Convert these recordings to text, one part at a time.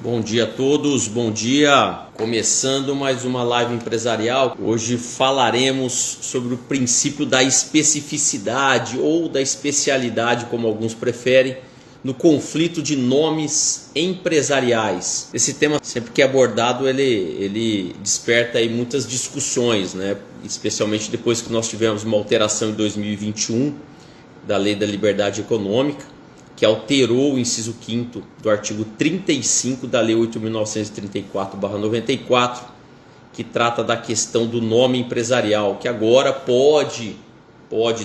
Bom dia a todos, bom dia! Começando mais uma live empresarial. Hoje falaremos sobre o princípio da especificidade ou da especialidade, como alguns preferem, no conflito de nomes empresariais. Esse tema, sempre que é abordado, ele desperta aí muitas discussões, né? Especialmente depois que nós tivemos uma alteração em 2021 da Lei da Liberdade Econômica, que alterou o inciso 5º do artigo 35 da Lei 8.934/94, que trata da questão do nome empresarial, que agora pode,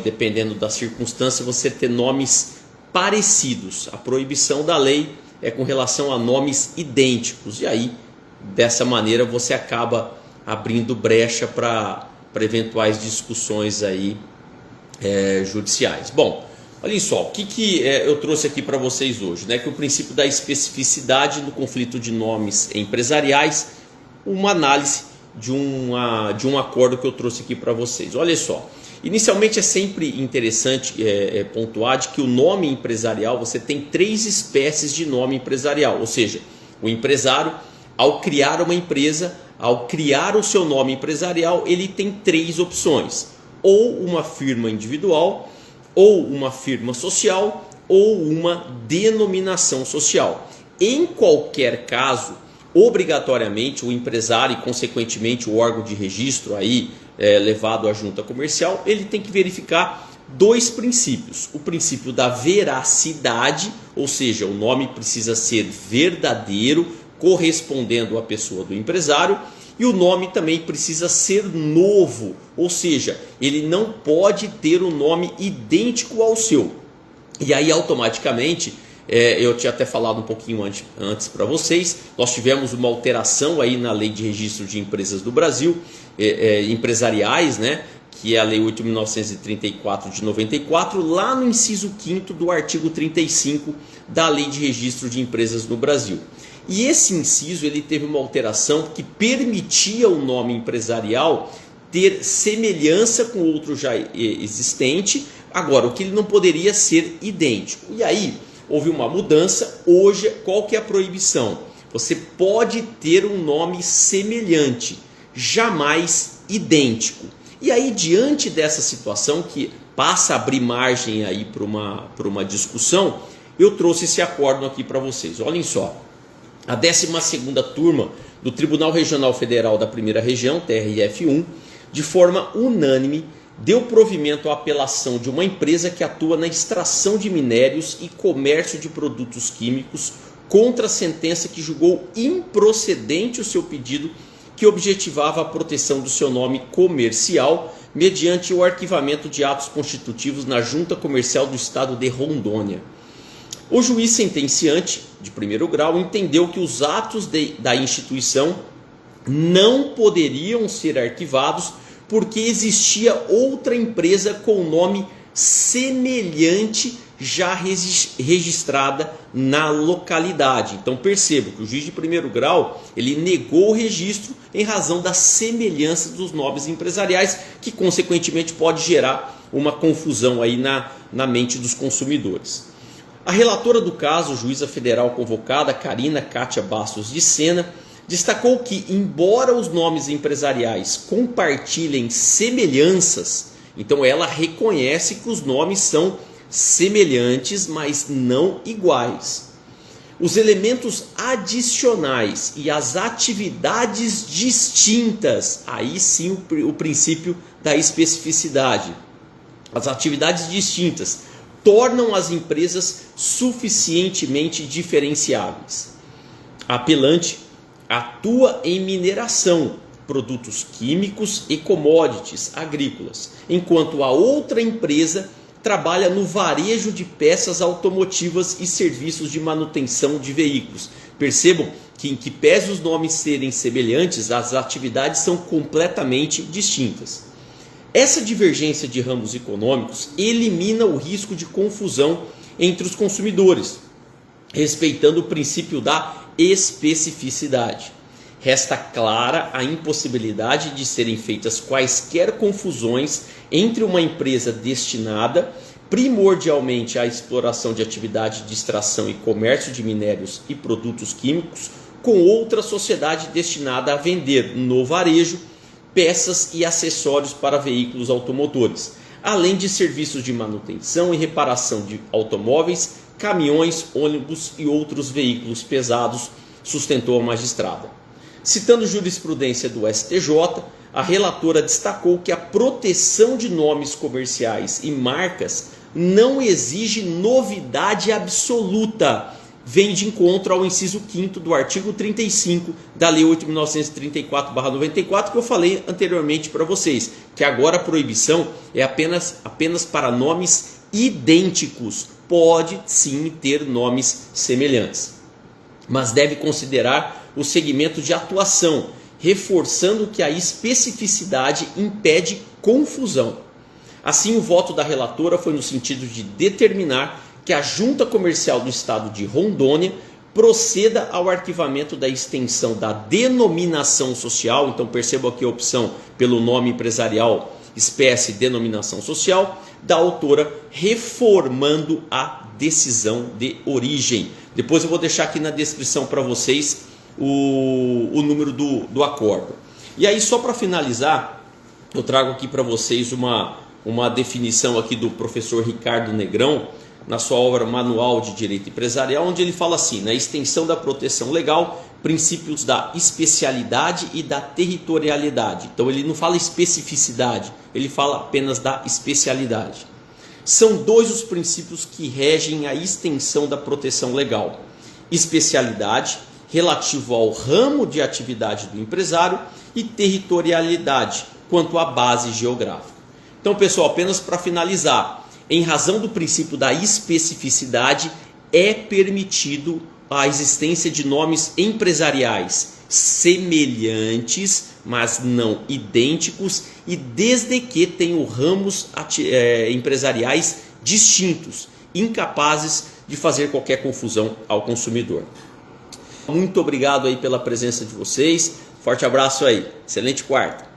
dependendo da circunstância, você ter nomes parecidos. A proibição da lei é com relação a nomes idênticos, e aí, dessa maneira, você acaba abrindo brecha para eventuais discussões aí, judiciais. Bom, olhem só, o que eu trouxe aqui para vocês hoje, né? Que o princípio da especificidade no conflito de nomes empresariais, uma análise de um acordo que eu trouxe aqui para vocês. Olha só, inicialmente é sempre interessante pontuar de que o nome empresarial, você tem três espécies de nome empresarial, ou seja, o empresário, ao criar uma empresa, ao criar o seu nome empresarial, ele tem três opções: ou uma firma individual, ou uma firma social, ou uma denominação social. Em qualquer caso, obrigatoriamente o empresário e consequentemente o órgão de registro aí, levado à junta comercial, ele tem que verificar dois princípios: o princípio da veracidade, ou seja, o nome precisa ser verdadeiro, correspondendo à pessoa do empresário, e o nome também precisa ser novo, ou seja, ele não pode ter um nome idêntico ao seu. E aí automaticamente, eu tinha até falado um pouquinho antes para vocês, nós tivemos uma alteração aí na Lei de Registro de Empresas do Brasil, empresariais, né? Que é a Lei 8.934 de 94, lá no inciso 5º do artigo 35 da Lei de Registro de Empresas no Brasil. E esse inciso ele teve uma alteração que permitia o nome empresarial ter semelhança com outro já existente, agora o que ele não poderia ser idêntico. E aí houve uma mudança. Hoje qual que é a proibição? Você pode ter um nome semelhante, jamais idêntico. E aí, diante dessa situação que passa a abrir margem aí para uma discussão, eu trouxe esse acórdão aqui para vocês. Olhem só. A 12ª turma do Tribunal Regional Federal da Primeira Região, TRF1, de forma unânime, deu provimento à apelação de uma empresa que atua na extração de minérios e comércio de produtos químicos contra a sentença que julgou improcedente o seu pedido, que objetivava a proteção do seu nome comercial mediante o arquivamento de atos constitutivos na Junta Comercial do Estado de Rondônia. O juiz sentenciante, de primeiro grau, entendeu que os atos da instituição não poderiam ser arquivados porque existia outra empresa com nome semelhante já registrada na localidade. Então percebo que o juiz de primeiro grau ele negou o registro em razão da semelhança dos nomes empresariais, que consequentemente pode gerar uma confusão aí na mente dos consumidores. A relatora do caso, juíza federal convocada, Karina Kátia Bastos de Sena, destacou que, embora os nomes empresariais compartilhem semelhanças, então ela reconhece que os nomes são semelhantes, mas não iguais. Os elementos adicionais e as atividades distintas, aí sim o princípio da especificidade. As atividades distintas tornam as empresas suficientemente diferenciáveis. A apelante atua em mineração, produtos químicos e commodities agrícolas, enquanto a outra empresa trabalha no varejo de peças automotivas e serviços de manutenção de veículos. Percebam que, em que pese os nomes serem semelhantes, as atividades são completamente distintas. Essa divergência de ramos econômicos elimina o risco de confusão entre os consumidores, respeitando o princípio da especificidade. Resta clara a impossibilidade de serem feitas quaisquer confusões entre uma empresa destinada primordialmente à exploração de atividade de extração e comércio de minérios e produtos químicos com outra sociedade destinada a vender no varejo peças e acessórios para veículos automotores, além de serviços de manutenção e reparação de automóveis, caminhões, ônibus e outros veículos pesados, sustentou a magistrada. Citando jurisprudência do STJ, a relatora destacou que a proteção de nomes comerciais e marcas não exige novidade absoluta, vem de encontro ao inciso 5º do artigo 35 da Lei 8.934/94, que eu falei anteriormente para vocês, que agora a proibição é apenas para nomes idênticos. Pode sim ter nomes semelhantes, mas deve considerar o segmento de atuação, reforçando que a especificidade impede confusão. Assim, o voto da relatora foi no sentido de determinar que a Junta Comercial do Estado de Rondônia proceda ao arquivamento da extensão da denominação social. Então perceba aqui a opção pelo nome empresarial, espécie, denominação social, da autora, reformando a decisão de origem. Depois eu vou deixar aqui na descrição para vocês o número do acordo. E aí, só para finalizar, eu trago aqui para vocês uma definição aqui do professor Ricardo Negrão, na sua obra Manual de Direito Empresarial, onde ele fala assim: na extensão da proteção legal, princípios da especialidade e da territorialidade. Então ele não fala especificidade, ele fala apenas da especialidade. São dois os princípios que regem a extensão da proteção legal: especialidade, relativo ao ramo de atividade do empresário, e territorialidade, quanto à base geográfica. Então, pessoal, apenas para finalizar, em razão do princípio da especificidade, é permitido a existência de nomes empresariais semelhantes, mas não idênticos, e desde que tenham ramos empresariais distintos, incapazes de fazer qualquer confusão ao consumidor. Muito obrigado aí pela presença de vocês, forte abraço aí, excelente quarta.